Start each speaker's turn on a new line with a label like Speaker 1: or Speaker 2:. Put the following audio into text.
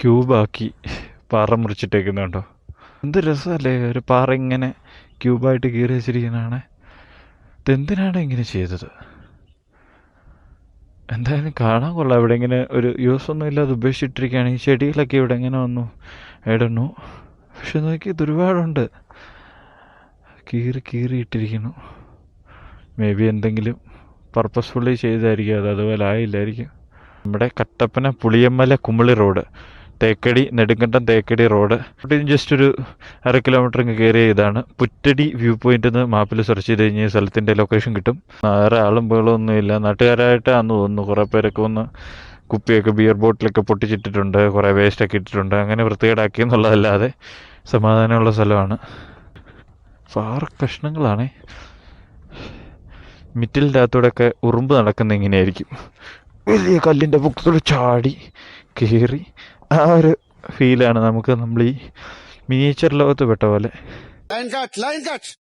Speaker 1: ക്യൂബാക്കി പാറ മുറിച്ചിട്ടേക്കുന്നുണ്ടോ. എന്ത് രസമല്ലേ ഒരു പാറ ഇങ്ങനെ ക്യൂബായിട്ട് കീറി വെച്ചിരിക്കുന്നതാണ്. ഇതെന്തിനാണ് ഇങ്ങനെ ചെയ്തത്? എന്തായാലും കാണാൻ കൊള്ളാം. ഇവിടെ ഇങ്ങനെ ഒരു യൂസ് ഒന്നും ഇല്ലാതെ ഉപേക്ഷിച്ചിട്ടിരിക്കുകയാണ്. ഈ ചെടികളൊക്കെ ഇവിടെ എങ്ങനെ വന്നു ഇടുന്നു. പക്ഷെ നോക്കി ഇത് ഒരുപാടുണ്ട്, കീറിയിട്ടിരിക്കുന്നു. മേ ബി എന്തെങ്കിലും പർപ്പസ്ഫുള്ളി ചെയ്തായിരിക്കും, അത് അതുപോലെ ആയില്ലായിരിക്കും. നമ്മുടെ Kattappana Puliyanmala Kumily road, Thekkady Nedumkandam Thekkady road. Just ഒരു 1/2 കിലോമീറ്റർ ഇങ്ങ് കയറിയ ഇതാണ് പുറ്റടി വ്യൂ പോയിന്റ് എന്ന് മാപ്പിൽ സെർച്ച് ചെയ്ത് കഴിഞ്ഞാൽ സ്ഥലത്തിൻ്റെ ലൊക്കേഷൻ കിട്ടും. വേറെ ആളും ബഹളമൊന്നുമില്ല. നാട്ടുകാരായിട്ടാന്ന് തോന്നുന്നു. കുറേ പേരൊക്കെ ഒന്ന് കുപ്പിയൊക്കെ ബിയർ ബോട്ടിലൊക്കെ പൊട്ടിച്ചിട്ടിട്ടുണ്ട്, കുറേ വേസ്റ്റൊക്കെ ഇട്ടിട്ടുണ്ട്. അങ്ങനെ വൃത്തികേടാക്കി എന്നുള്ളതല്ലാതെ സമാധാനമുള്ള സ്ഥലമാണ്. പാറ കഷ്ണങ്ങളാണേ. മിറ്റിലിൻ്റെ അകത്തൂടെയൊക്കെ ഉറുമ്പ് നടക്കുന്ന ഇങ്ങനെയായിരിക്കും. വലിയ കല്ലിൻ്റെ പൊക്കത്തോട് ചാടി കയറി ആ ഒരു ഫീലാണ് നമുക്ക്. നമ്മൾ ഈ മിനിയേച്ചർ ലോകത്ത് പെട്ട പോലെ.